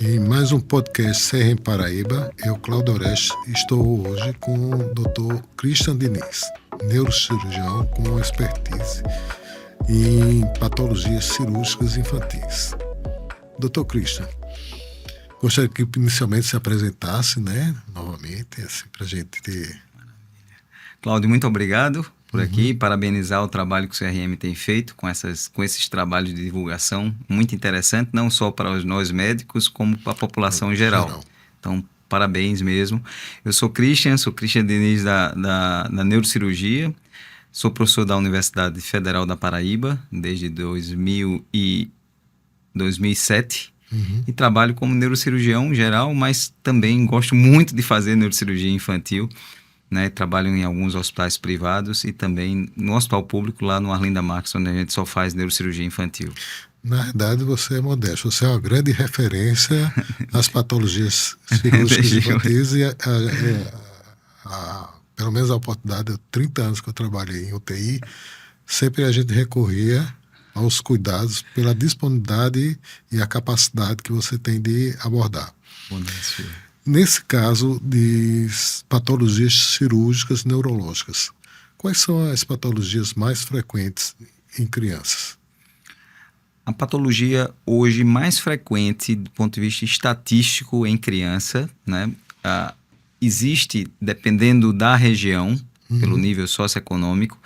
Em mais um podcast CRM Paraíba, eu, Cláudio Oreste, estou hoje com o Dr. Christian Diniz, neurocirurgião com expertise em patologias cirúrgicas infantis. Dr. Christian, gostaria que inicialmente se apresentasse, novamente, assim, para a gente ter... Cláudio, muito obrigado por aqui, parabenizar o trabalho que o CRM tem feito com esses trabalhos de divulgação, muito interessante, não só para nós médicos, como para a população geral. Então, parabéns mesmo. Eu sou Christian Diniz da neurocirurgia, sou professor da Universidade Federal da Paraíba desde 2007 e trabalho como neurocirurgião geral, mas também gosto muito de fazer neurocirurgia infantil. Trabalho em alguns hospitais privados e também no hospital público lá no Arlinda Marques, onde a gente só faz neurocirurgia infantil. Na verdade, você é modesto. Você é uma grande referência nas patologias cirúrgicas infantis e pelo menos a oportunidade, 30 anos que eu trabalhei em UTI, sempre a gente recorria aos cuidados pela disponibilidade e a capacidade que você tem de abordar. Bom dia. Nesse caso de patologias cirúrgicas neurológicas, quais são as patologias mais frequentes em crianças? A patologia hoje mais frequente do ponto de vista estatístico em criança, existe, dependendo da região, pelo nível socioeconômico,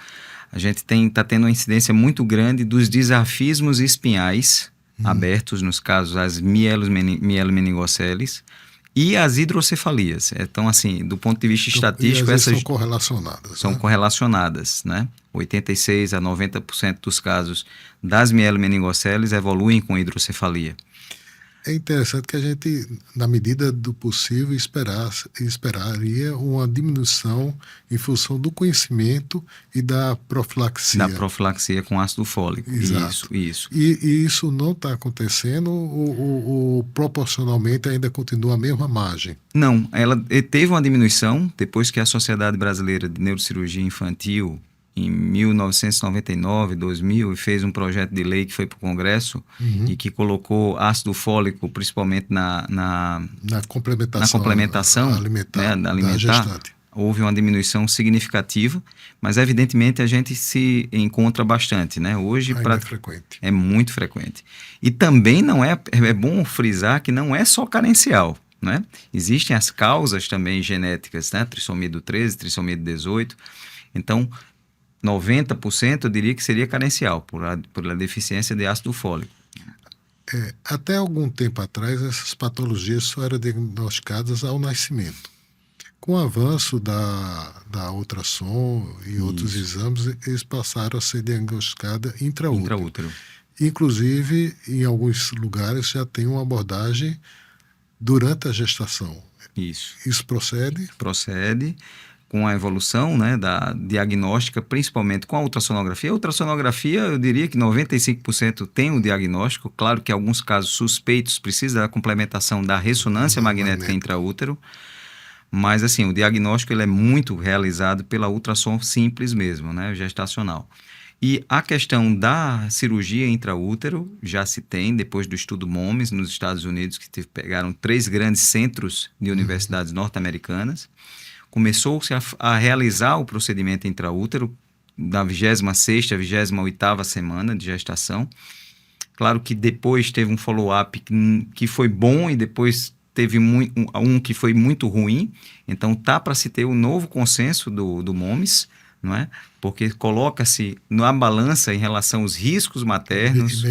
a gente está tendo uma incidência muito grande dos disarfismos espinhais abertos, nos casos as mielomeningoceles, e as hidrocefalias. Então, assim, do ponto de vista estatístico, essas são correlacionadas. São correlacionadas, 86% a 90% dos casos das mielomeningoceles evoluem com hidrocefalia. É interessante que a gente, na medida do possível, esperaria uma diminuição em função do conhecimento e da profilaxia. Da profilaxia com ácido fólico. Exato. Isso. E isso não está acontecendo ou proporcionalmente ainda continua a mesma margem? Não, ela teve uma diminuição depois que a Sociedade Brasileira de Neurocirurgia Infantil, em 1999, 2000, fez um projeto de lei que foi para o Congresso e que colocou ácido fólico, principalmente na complementação alimentar. Da gestante. Houve uma diminuição significativa, mas evidentemente a gente se encontra bastante, Hoje é frequente. É muito frequente. E também não é bom frisar que não é só carencial, Existem as causas também genéticas, trissomia do 13, trissomia do 18. Então, 90% eu diria que seria carencial por a deficiência de ácido fólico. Até algum tempo atrás, essas patologias só eram diagnosticadas ao nascimento. Com o avanço da ultrassom e outros exames, eles passaram a ser diagnosticadas intraútero. Inclusive, em alguns lugares já tem uma abordagem durante a gestação. Isso procede? Procede. Com a evolução da diagnóstica, principalmente com a ultrassonografia. A ultrassonografia, eu diria que 95% tem o diagnóstico. Claro que em alguns casos suspeitos precisa da complementação da ressonância magnética intraútero, mas assim, o diagnóstico ele é muito realizado pela ultrassom simples mesmo, gestacional. E a questão da cirurgia intraútero já se tem, depois do estudo MOMES nos Estados Unidos, que pegaram 3 grandes centros de universidades norte-americanas. Começou-se a realizar o procedimento intraútero da 26ª a 28ª semana de gestação. Claro que depois teve um follow-up que foi bom e depois teve um que foi muito ruim. Então, está para se ter um novo consenso do MOMES, porque coloca-se na balança em relação aos riscos maternos,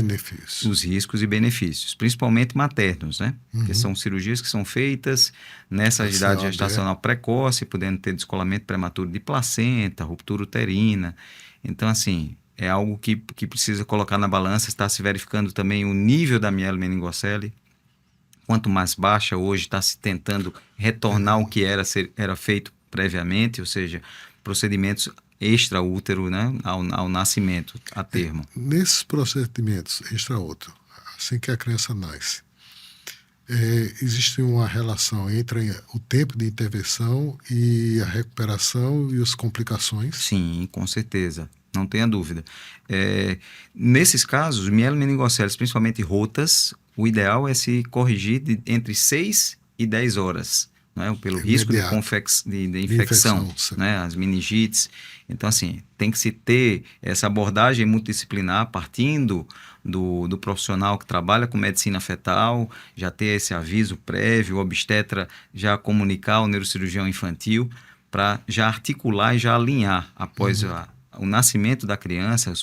os riscos e benefícios, principalmente maternos, Porque são cirurgias que são feitas nessa idade gestacional precoce, podendo ter descolamento prematuro de placenta, ruptura uterina. Então, assim, é algo que precisa colocar na balança. Está se verificando também o nível da mielomeningocele. Quanto mais baixa, hoje está se tentando retornar o que era feito previamente, ou seja, procedimentos extraútero, ao nascimento, a termo. Nesses procedimentos extraútero, assim que a criança nasce, existe uma relação entre o tempo de intervenção e a recuperação e as complicações? Sim, com certeza. Não tenha dúvida. Nesses casos, mielomeningoceles, principalmente rotas, o ideal é se corrigir entre 6 e 10 horas, né? Pelo risco de infecção, né? As meningites. Então, assim, tem que se ter essa abordagem multidisciplinar partindo do profissional que trabalha com medicina fetal, já ter esse aviso prévio, o obstetra já comunicar ao neurocirurgião infantil, para já articular e já alinhar após o nascimento da criança,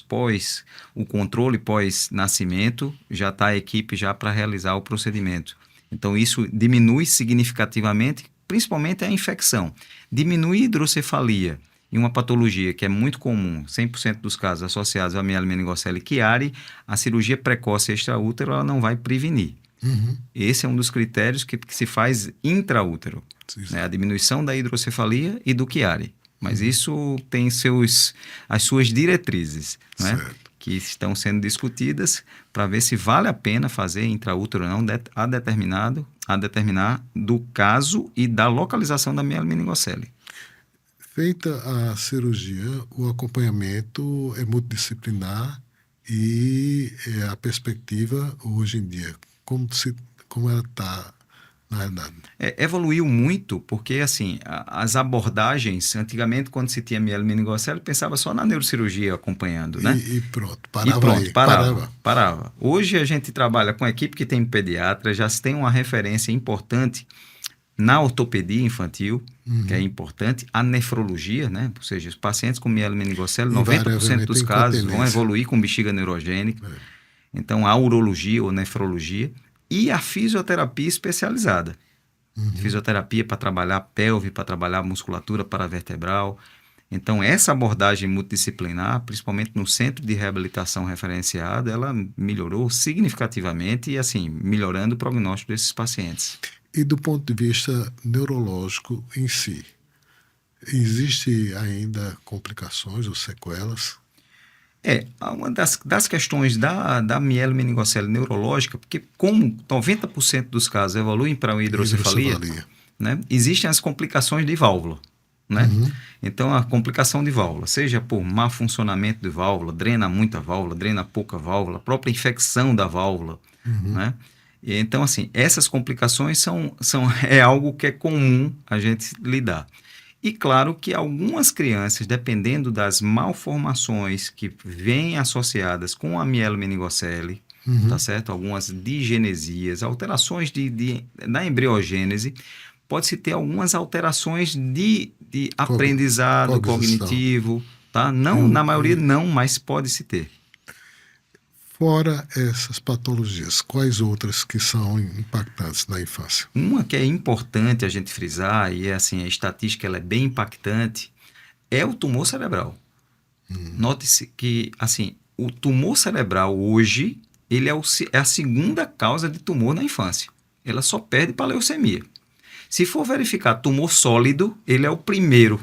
o controle pós-nascimento, já está a equipe já para realizar o procedimento. Então, isso diminui significativamente, principalmente a infecção. Diminui a hidrocefalia e uma patologia que é muito comum, 100% dos casos associados à miele meningocele Chiari, a cirurgia precoce extraútero ela não vai prevenir. Esse é um dos critérios que se faz intraútero, né? A diminuição da hidrocefalia e do Chiari. Mas isso tem as suas diretrizes, né? Que estão sendo discutidas para ver se vale a pena fazer intraútero ou não, a determinar do caso e da localização da miele meningocele. Feita a cirurgia, o acompanhamento é multidisciplinar e a perspectiva hoje em dia, como ela está na realidade? Evoluiu muito porque, assim, as abordagens, antigamente, quando se tinha miele meningocele, pensava só na neurocirurgia acompanhando, né? E pronto, parava. Hoje a gente trabalha com a equipe que tem pediatra, já se tem uma referência importante na ortopedia infantil, que é importante, a nefrologia, né? Ou seja, os pacientes com miele meningocele, 90% dos casos vão evoluir com bexiga neurogênica. Então, a urologia ou nefrologia e a fisioterapia especializada. Fisioterapia para trabalhar a pelve, para trabalhar a musculatura paravertebral. Então, essa abordagem multidisciplinar, principalmente no centro de reabilitação referenciado, ela melhorou significativamente e, assim, melhorando o prognóstico desses pacientes. E do ponto de vista neurológico em si, existe ainda complicações ou sequelas? Uma das questões da miele meningocele neurológica, porque como 90% dos casos evoluem para a hidrocefalia, né, existem as complicações de válvula, né? Então, a complicação de válvula, seja por má funcionamento de válvula, drena muita válvula, drena pouca válvula, a própria infecção da válvula, né? Então, assim, essas complicações é algo que é comum a gente lidar. E claro que algumas crianças, dependendo das malformações que vêm associadas com a miele meningocele, tá certo? Algumas digenesias, alterações na embriogênese, pode-se ter algumas alterações de aprendizado cognitivo, tá? Não, na maioria não, mas pode-se ter. Fora essas patologias, quais outras que são impactantes na infância? Uma que é importante a gente frisar, e assim, a estatística ela é bem impactante, é o tumor cerebral. Note-se que, assim, o tumor cerebral hoje, ele é a segunda causa de tumor na infância. Ela só perde para a leucemia. Se for verificar tumor sólido, ele é o primeiro.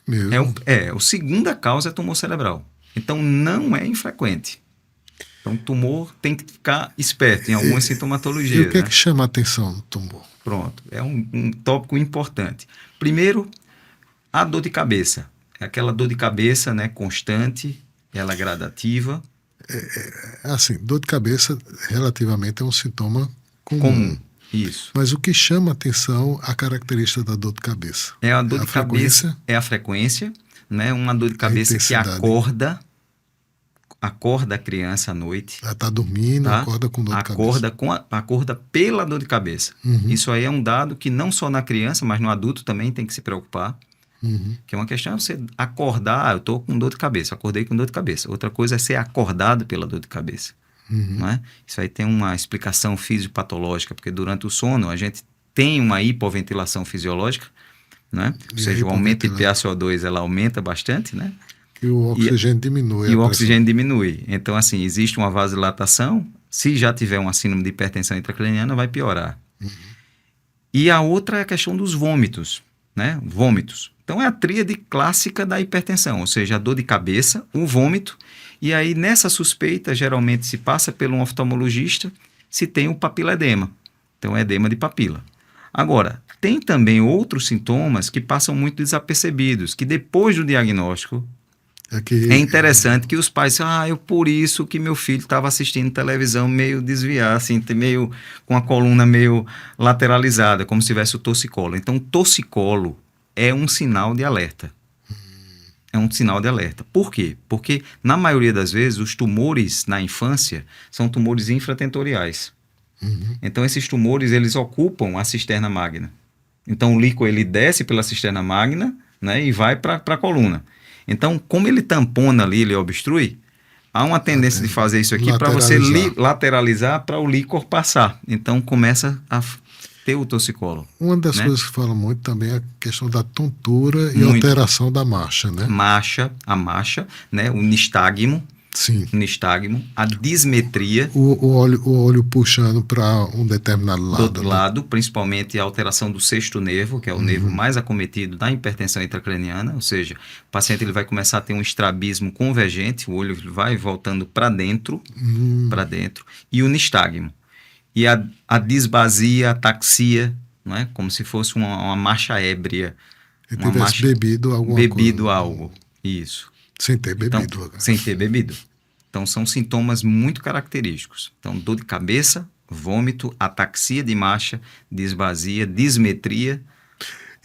Mesmo? A segunda causa é tumor cerebral. Então, não é infrequente. Então, o tumor tem que ficar esperto em algumas sintomatologias. E o que é que chama a atenção no tumor? Pronto, é um tópico importante. Primeiro, a dor de cabeça. É aquela dor de cabeça, né, constante, ela é gradativa. Assim, dor de cabeça relativamente é um sintoma comum. Isso. Mas o que chama a atenção, a característica da dor de cabeça? É a dor de cabeça, é a frequência, né? Uma dor de cabeça que acorda a criança à noite. Ela está dormindo, tá? Acorda com dor de cabeça. Acorda pela dor de cabeça. Isso aí é um dado que não só na criança, mas no adulto também tem que se preocupar. Que é uma questão, você acordar, eu estou com dor de cabeça, acordei com dor de cabeça. Outra coisa é ser acordado pela dor de cabeça. Não é? Isso aí tem uma explicação fisiopatológica, porque durante o sono a gente tem uma hipoventilação fisiológica, né? Ou seja, o aumento de PaCO2 ela aumenta bastante, né? E o oxigênio diminui. E o oxigênio diminui. Então, assim, existe uma vasodilatação. Se já tiver uma síndrome de hipertensão intracraniana, vai piorar. E a outra é a questão dos vômitos, né? Vômitos. Então, é a tríade clássica da hipertensão, ou seja, a dor de cabeça, o vômito, e aí nessa suspeita, geralmente se passa por um oftalmologista, se tem o papiledema. Então, é edema de papila. Agora, tem também outros sintomas que passam muito desapercebidos, que depois do diagnóstico É interessante que os pais, eu por isso que meu filho estava assistindo televisão meio desviado, assim, meio com a coluna meio lateralizada, como se tivesse o torcicolo. Então, o torcicolo é um sinal de alerta. É um sinal de alerta. Por quê? Porque, na maioria das vezes, os tumores na infância são tumores infratentoriais. Então, esses tumores, eles ocupam a cisterna magna. Então, o líquor, ele desce pela cisterna magna, né, e vai para a coluna. Então, como ele tampona ali, ele obstrui, há uma tendência de fazer isso aqui para você lateralizar para o líquor passar. Então, começa a ter o torcicolo. Uma das coisas que fala muito também é a questão da tontura e alteração da marcha, né? A marcha, né? O nistagmo. Sim. O nistagmo, a dismetria. O olho puxando para um determinado lado. Do outro lado, principalmente a alteração do sexto nervo, que é o nervo mais acometido da hipertensão intracraniana, ou seja, o paciente ele vai começar a ter um estrabismo convergente, o olho vai voltando para dentro, e o nistagmo. E a disbasia, a ataxia, não é? Como se fosse uma marcha ébria. Ele tivesse bebido alguma coisa. Bebido algo, isso. Sem ter bebido. Então, sem ter bebido. Então, são sintomas muito característicos. Então, dor de cabeça, vômito, ataxia de marcha, disbasia, dismetria.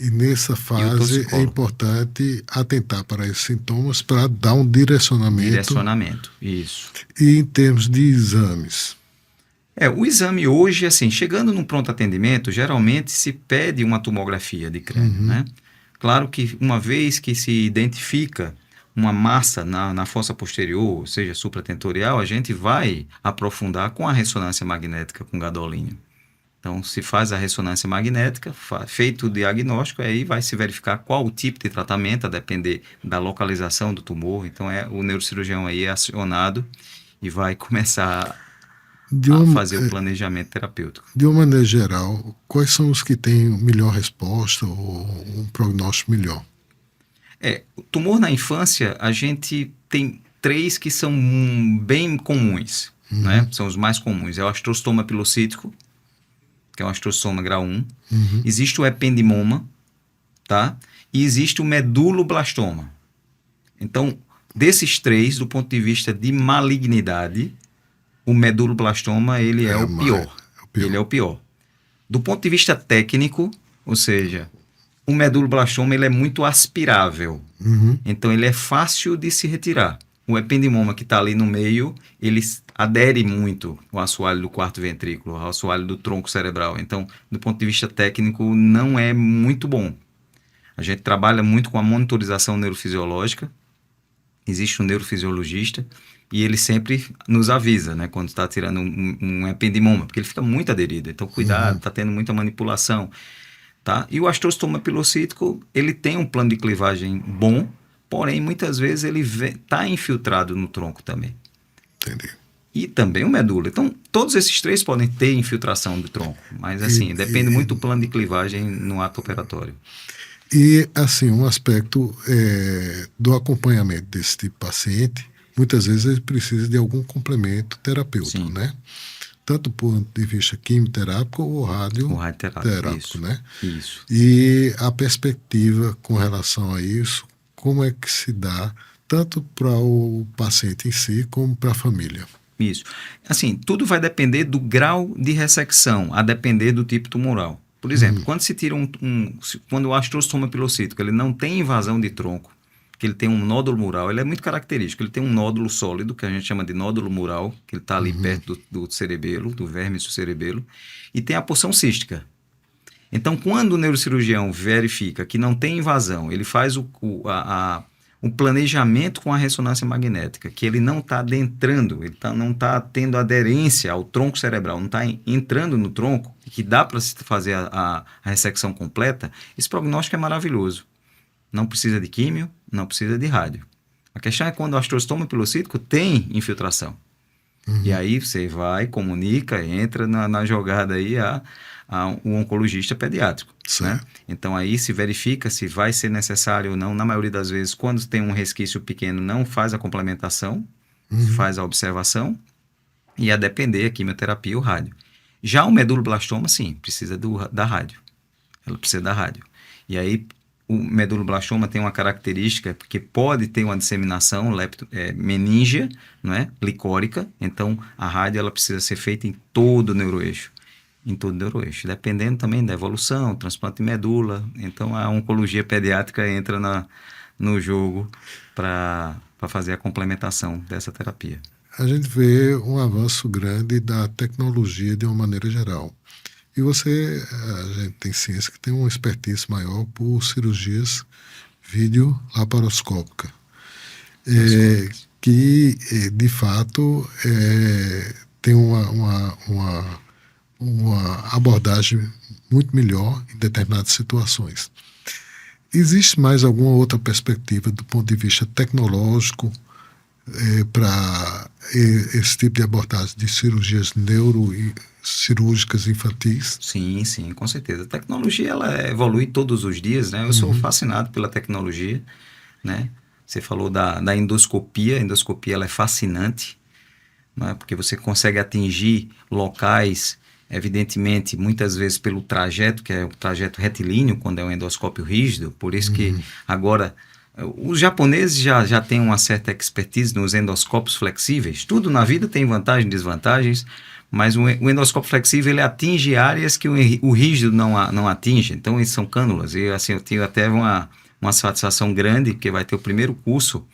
E nessa fase é importante atentar para esses sintomas para dar um direcionamento. Direcionamento, isso. E em termos de exames? O exame hoje, assim, chegando num pronto atendimento, geralmente se pede uma tomografia de crânio, né? Claro que uma vez que se identifica uma massa na fossa posterior, ou seja, supratentorial, a gente vai aprofundar com a ressonância magnética com gadolínio. Então, se faz a ressonância magnética, feito o diagnóstico, aí vai se verificar qual o tipo de tratamento, a depender da localização do tumor. Então, o neurocirurgião aí é acionado e vai começar a fazer o planejamento terapêutico. De uma maneira geral, quais são os que têm melhor resposta ou um prognóstico melhor? O tumor na infância, a gente tem 3 que são bem comuns, né? São os mais comuns. É o astrostoma pilocítico, que é um astrostoma grau 1. Existe o ependimoma, tá? E existe o meduloblastoma. Então, desses 3, do ponto de vista de malignidade, o meduloblastoma, ele é o pior. Ele é o pior. Do ponto de vista técnico, ou seja, o meduloblastoma ele é muito aspirável. Então, ele é fácil de se retirar. O ependimoma que está ali no meio, ele adere muito ao assoalho do quarto ventrículo, ao assoalho do tronco cerebral. Então, do ponto de vista técnico, não é muito bom. A gente trabalha muito com a monitorização neurofisiológica. Existe um neurofisiologista e ele sempre nos avisa, né, quando está tirando um ependimoma, porque ele fica muito aderido. Então, cuidado, está tendo muita manipulação. Tá? E o astrostoma pilocítico, ele tem um plano de clivagem bom, porém, muitas vezes ele está infiltrado no tronco também. Entendi. E também o medula. Então, todos esses 3 podem ter infiltração do tronco, mas assim, depende muito do plano de clivagem no ato operatório. E, assim, um aspecto do acompanhamento desse tipo de paciente, muitas vezes ele precisa de algum complemento terapêutico, Sim. né? Tanto do ponto de vista quimioterápico ou radioterápico, isso, né? Isso. E a perspectiva com relação a isso, como é que se dá tanto para o paciente em si como para a família? Isso. Assim, tudo vai depender do grau de ressecção, a depender do tipo tumoral. Por exemplo, quando se tira quando o astrostoma pilocítico ele não tem invasão de tronco, que ele tem um nódulo mural, ele é muito característico. Ele tem um nódulo sólido, que a gente chama de nódulo mural, que ele está ali perto do cerebelo, do vermes do cerebelo, e tem a porção cística. Então, quando o neurocirurgião verifica que não tem invasão, ele faz o planejamento com a ressonância magnética, que ele não está adentrando, não está tendo aderência ao tronco cerebral, não está entrando no tronco, que dá para se fazer a ressecção completa, esse prognóstico é maravilhoso. Não precisa de químio, não precisa de rádio. A questão é quando o astrostoma pilocítico tem infiltração. E aí você vai, comunica, entra na jogada aí o oncologista pediátrico. Né? Então aí se verifica se vai ser necessário ou não. Na maioria das vezes, quando tem um resquício pequeno, não faz a complementação, faz a observação e a depender a quimioterapia ou rádio. Já o meduloblastoma, sim, precisa da rádio. Ela precisa da rádio. E aí o meduloblastoma tem uma característica que pode ter uma disseminação meníngea, não é? Licórica. Então, a rádio ela precisa ser feita em todo o neuroeixo. Em todo o neuroeixo. Dependendo também da evolução, transplante de medula. Então, a oncologia pediátrica entra no jogo para fazer a complementação dessa terapia. A gente vê um avanço grande da tecnologia de uma maneira geral. E a gente tem ciência que tem uma expertise maior por cirurgias vídeo-laparoscópica, que, de fato, tem uma abordagem muito melhor em determinadas situações. Existe mais alguma outra perspectiva do ponto de vista tecnológico para esse tipo de abordagem de cirurgias neurocirúrgicas infantis? Sim, sim, com certeza. A tecnologia ela evolui todos os dias, né? Eu sou fascinado pela tecnologia, né? Você falou da endoscopia. A endoscopia ela é fascinante, né? Porque você consegue atingir locais, evidentemente, muitas vezes pelo trajeto, que é o trajeto retilíneo, quando é um endoscópio rígido. Por isso que agora os japoneses já têm uma certa expertise nos endoscópios flexíveis. Tudo na vida tem vantagens e desvantagens, mas o endoscópio flexível ele atinge áreas que o rígido não atinge. Então, isso são cânulas. E assim, eu tenho até uma satisfação grande, porque vai ter o primeiro curso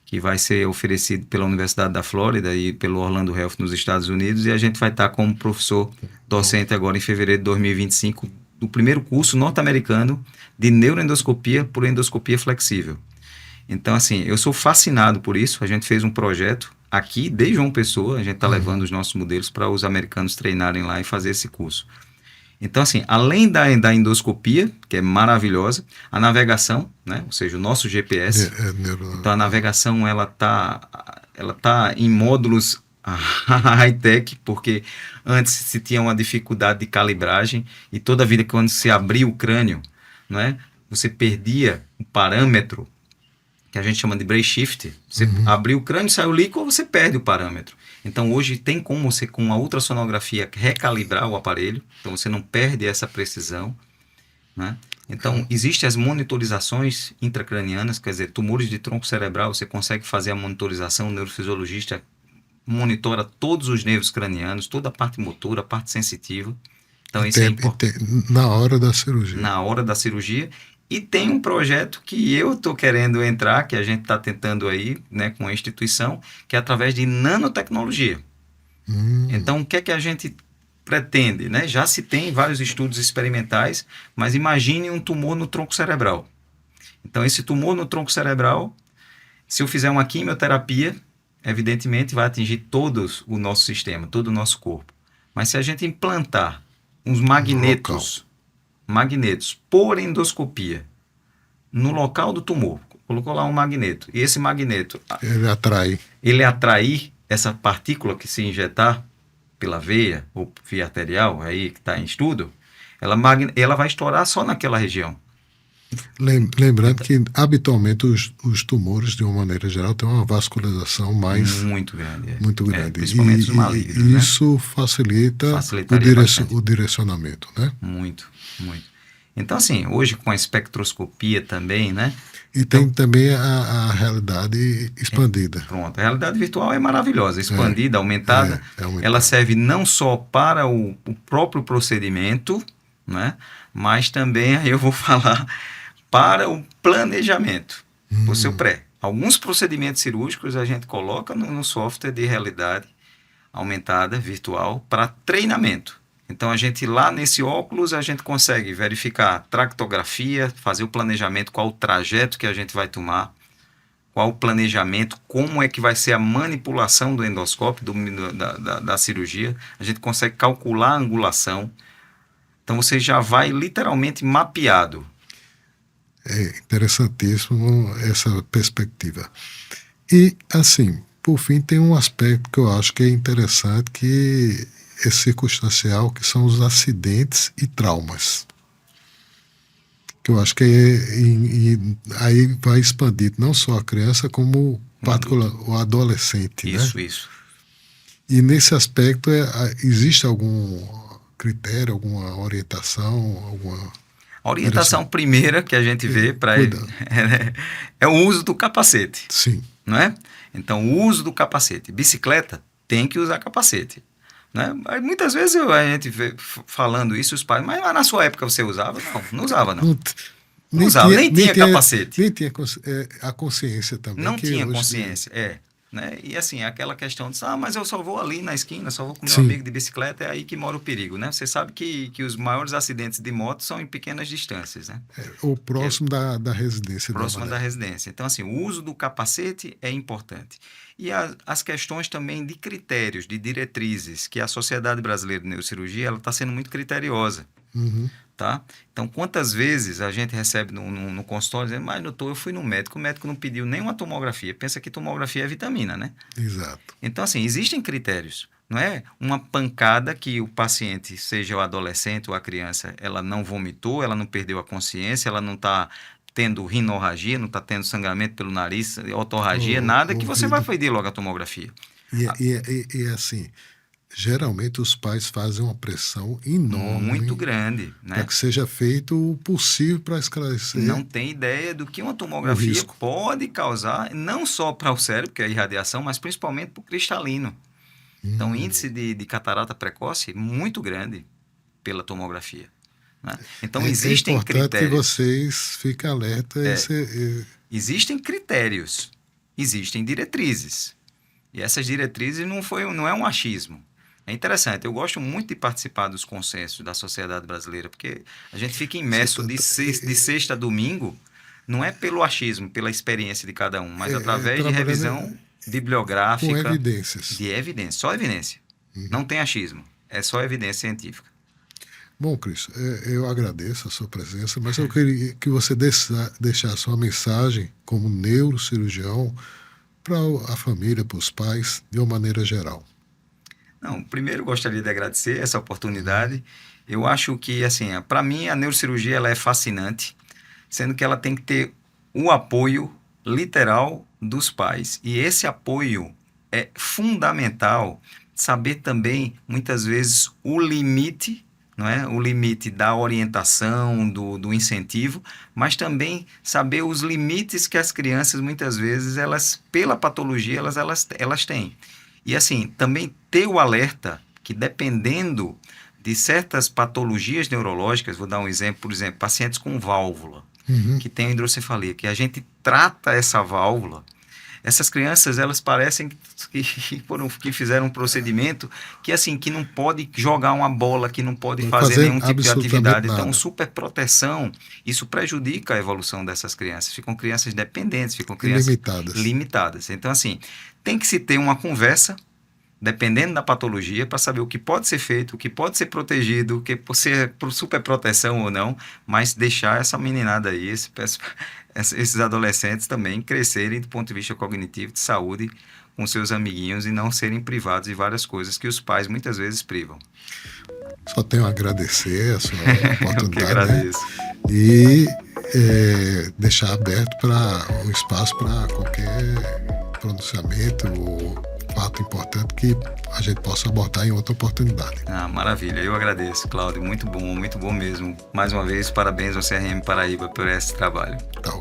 que vai ser oferecido pela Universidade da Flórida e pelo Orlando Health nos Estados Unidos, e a gente vai estar como professor docente agora em fevereiro de 2025 do primeiro curso norte-americano de neuroendoscopia por endoscopia flexível. Então, assim, eu sou fascinado por isso. A gente fez um projeto aqui, de João Pessoa, a gente está levando os nossos modelos para os americanos treinarem lá e fazer esse curso. Então, assim, além da endoscopia, que é maravilhosa, a navegação, né? Ou seja, o nosso GPS. Então, a navegação, ela tá em módulos high-tech, porque antes se tinha uma dificuldade de calibragem e toda vida que quando se abria o crânio, não é? Você perdia o parâmetro, que a gente chama de brain shift. Você abriu o crânio, saiu o líquido, você perde o parâmetro. Então, hoje tem como você, com a ultrassonografia, recalibrar o aparelho. Então, você não perde essa precisão, né? Então, existem as monitorizações intracranianas, quer dizer, tumores de tronco cerebral, você consegue fazer a monitorização, o neurofisiologista monitora todos os nervos cranianos, toda a parte motora, a parte sensitiva. Então, isso é importante. Na hora da cirurgia. Na hora da cirurgia. E tem um projeto que eu estou querendo entrar, que a gente está tentando aí, né, com a instituição, que é através de nanotecnologia. Então, o que é que a gente pretende, né? Já se tem vários estudos experimentais, mas imagine um tumor no tronco cerebral. Então, esse tumor no tronco cerebral, se eu fizer uma quimioterapia, evidentemente vai atingir todo o nosso sistema, todo o nosso corpo. Mas se a gente implantar uns magnetos por endoscopia no local do tumor, colocou lá um magneto, e esse magneto ele atrai essa partícula que se injetar pela veia ou via arterial, aí que está em estudo, ela vai estourar só naquela região. Lembrando que habitualmente os tumores, de uma maneira geral, têm uma vascularização muito grande. Muito grande. Principalmente os malignos. E isso facilita o direcionamento, né? Muito, muito. Então, assim, hoje com a espectroscopia também, né? E tem também a realidade expandida. Pronto, a realidade virtual é maravilhosa, expandida, aumentada. Ela serve não só para o próprio procedimento, né? Mas também, aí eu vou falar, para o planejamento, o seu pré. Alguns procedimentos cirúrgicos a gente coloca no software de realidade aumentada, virtual, para treinamento. Então, a gente lá nesse óculos, a gente consegue verificar a tractografia, fazer o planejamento, qual o trajeto que a gente vai tomar, qual o planejamento, como é que vai ser a manipulação do endoscópio, da cirurgia. A gente consegue calcular a angulação. Então, você já vai literalmente mapeado. É interessantíssimo essa perspectiva. E, assim, por fim, tem um aspecto que eu acho que é interessante, que é circunstancial, que são os acidentes e traumas. Que eu acho que aí vai expandir não só a criança, como o adolescente. Isso, né? Isso. E nesse aspecto, existe algum critério, alguma orientação, alguma... A orientação primeira que a gente vê para ele é o uso do capacete. Sim. Não é? Então, o uso do capacete. Bicicleta tem que usar capacete. Né? Muitas vezes a gente vê falando isso, os pais, mas na sua época você usava? Não usava não. Não usava, nem tinha capacete. Nem tinha a consciência também. Não tinha consciência, né? E assim, aquela questão de, mas eu só vou ali na esquina, só vou com meu amigo de bicicleta, é aí que mora o perigo, né? Você sabe que os maiores acidentes de moto são em pequenas distâncias, né? Ou próximo da residência. Próximo da residência. Então, assim, o uso do capacete é importante. E as questões também de critérios, de diretrizes, que a Sociedade Brasileira de Neurocirurgia está sendo muito criteriosa. Uhum. Tá? Então, quantas vezes a gente recebe no consultório dizendo, mas doutor, eu fui no médico, o médico não pediu nenhuma tomografia. Pensa que tomografia é vitamina, né? Exato. Então, assim, existem critérios. Não é uma pancada que o paciente, seja o adolescente ou a criança, ela não vomitou, ela não perdeu a consciência, ela não está tendo rinorragia, não está tendo sangramento pelo nariz, otorragia, nada, que você vai pedir logo a tomografia. E assim, geralmente os pais fazem uma pressão enorme. Muito grande, né? Para que seja feito o possível para esclarecer. Não tem ideia do que uma tomografia pode causar, não só para o cérebro, que é a irradiação, mas principalmente para o cristalino. Então, o índice de catarata precoce é muito grande pela tomografia. Né? Então, existem critérios. É importante que vocês fiquem alertas. Existem critérios, existem diretrizes. E essas diretrizes não é um achismo. É interessante, eu gosto muito de participar dos consensos da sociedade brasileira, porque a gente fica imerso de sexta a domingo, não é pelo achismo, pela experiência de cada um, mas através de revisão bibliográfica. Com evidências. De evidência, só evidência. Não tem achismo, é só evidência científica. Bom, Cris, eu agradeço a sua presença, mas eu queria que você deixasse uma mensagem como neurocirurgião para a família, para os pais, de uma maneira geral. Não, primeiro gostaria de agradecer essa oportunidade. Eu acho que, assim, para mim a neurocirurgia ela é fascinante, sendo que ela tem que ter o apoio literal dos pais. E esse apoio é fundamental, saber também, muitas vezes, o limite, não é? O limite da orientação, do incentivo, mas também saber os limites que as crianças, muitas vezes, elas, pela patologia, elas têm. E assim, também ter o alerta que dependendo de certas patologias neurológicas, vou dar um exemplo, por exemplo, pacientes com válvula, que tem hidrocefalia, que a gente trata essa válvula, essas crianças, elas parecem que fizeram um procedimento que assim, que não pode jogar uma bola, que não pode fazer nenhum tipo de atividade. Então, superproteção, isso prejudica a evolução dessas crianças. Ficam crianças dependentes, ficam crianças limitadas. Então, assim, tem que se ter uma conversa, dependendo da patologia, para saber o que pode ser feito, o que pode ser protegido, o que pode ser por superproteção ou não, mas deixar essa meninada aí, esses adolescentes também crescerem do ponto de vista cognitivo, de saúde, com seus amiguinhos e não serem privados de várias coisas que os pais muitas vezes privam. Só tenho a agradecer a sua oportunidade. Eu que agradeço. Né? E deixar aberto o espaço para qualquer pronunciamento ou fato importante que a gente possa abordar em outra oportunidade. Maravilha, eu agradeço, Cláudio, muito bom mesmo. Mais uma vez, parabéns ao CRM Paraíba por esse trabalho. Tá